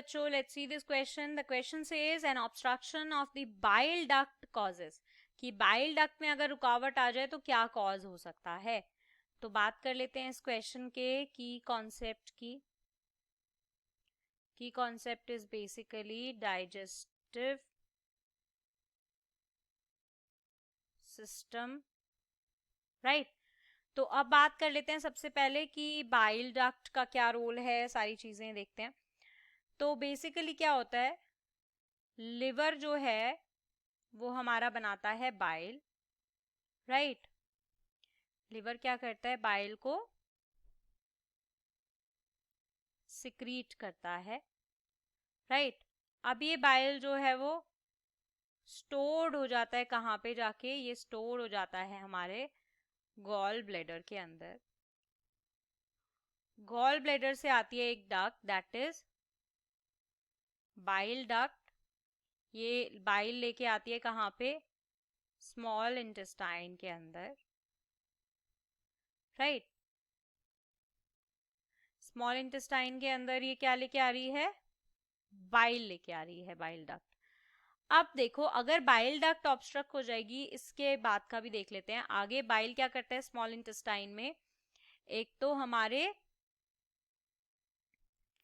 बच्चों, let's see this question. The question says an obstruction of the bile duct causes, कि bile duct में अगर रुकावट आ जाए तो क्या कॉज हो सकता है. तो बात कर लेते हैं इस क्वेश्चन के की कॉन्सेप्ट की. की concept is basically digestive system, right. तो अब बात कर लेते हैं सबसे पहले कि बाइल डक्ट का क्या रोल है, सारी चीजें देखते हैं. तो बेसिकली क्या होता है, लिवर जो है वो हमारा बनाता है बाइल, राइट. लिवर क्या करता है, बाइल को सिक्रीट करता है, राइट. अब ये बाइल जो है वो स्टोर्ड हो जाता है, कहाँ पे जाके, ये स्टोर हो जाता है हमारे गॉल ब्लैडर के अंदर. गॉल ब्लैडर से आती है एक duct, that is bile duct. ये बाइल लेके आती है कहाँ पे, स्मॉल इंटेस्टाइन के अंदर, राइट. स्मॉल इंटेस्टाइन के अंदर ये क्या लेके आ रही है, बाइल लेके आ रही है, बाइल डक्ट. अब देखो, अगर बाइल डक्ट ऑब्स्ट्रक्ट हो जाएगी, इसके बाद का भी देख लेते हैं आगे. बाइल क्या करता है स्मॉल इंटेस्टाइन में, एक तो हमारे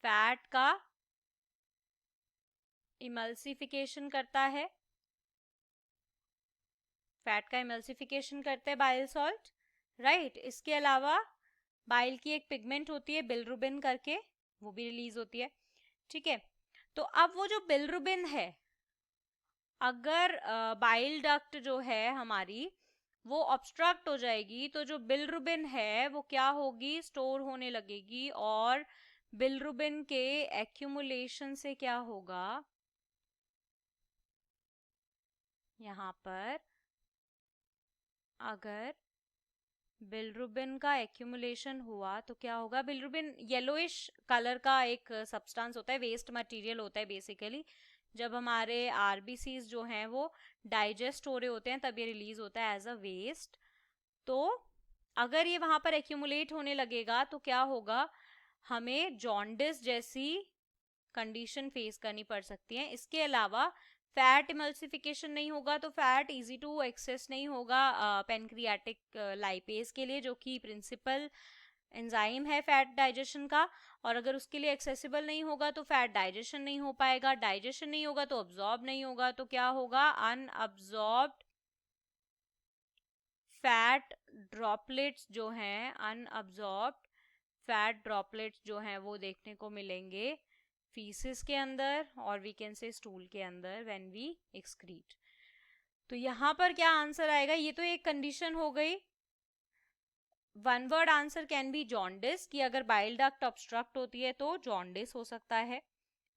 फैट का इमल्सिफिकेशन करता है, फैट का इमल्सिफिकेशन करते हैं बाइल सॉल्ट, राइट. इसके अलावा बाइल की एक पिगमेंट होती है बिलरुबिन करके, वो भी रिलीज होती है, ठीक है. तो अब वो जो बिलरुबिन है, अगर बाइल डक्ट जो है हमारी वो ऑब्स्ट्रक्ट हो जाएगी, तो जो बिलरुबिन है वो क्या होगी, स्टोर होने लगेगी. और बिलरुबिन के एक्यूमुलेशन से क्या होगा, यहाँ पर अगर बिलरुबिन का एक्यूमुलेशन हुआ तो क्या होगा, बिलरुबिन येलोइश कलर का एक सब्सटेंस होता है, वेस्ट मटेरियल होता है बेसिकली. जब हमारे आरबीसीज जो हैं वो डाइजेस्ट हो रहे होते हैं तब ये रिलीज होता है एज अ वेस्ट. तो अगर ये वहां पर एक्यूमुलेट होने लगेगा तो क्या होगा, हमें जॉन्डिस जैसी कंडीशन फेस करनी पड़ सकती है. इसके अलावा फैट इमल्सिफिकेशन नहीं होगा, तो फैट इजी टू एक्सेस नहीं होगा पेनक्रियाटिक लाइपेज के लिए, जो कि प्रिंसिपल एंजाइम है फैट डाइजेशन का. और अगर उसके लिए एक्सेसिबल नहीं होगा तो फैट डाइजेशन नहीं हो पाएगा, डाइजेशन नहीं होगा तो अब्जॉर्ब नहीं होगा, तो क्या होगा, अनअब्जॉर्ब्ड फैट ड्रॉपलेट्स जो हैं, अनअब्जॉर्ब्ड फैट ड्रॉपलेट्स जो हैं वो देखने को मिलेंगे फीसिस के अंदर, और वी कैन से स्टूल के अंदर व्हेन वी एक्सक्रीट. तो यहाँ पर क्या आंसर आएगा, ये तो एक कंडीशन हो गई. One word answer can be jaundice, कि अगर बाइल डक्ट ऑब्स्ट्रक्ट होती है तो जॉन्डिस हो सकता है,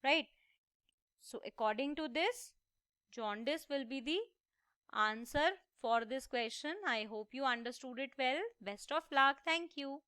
right. So according to this jaundice will be the answer for this question. I hope you understood it well. Best of luck. Thank you.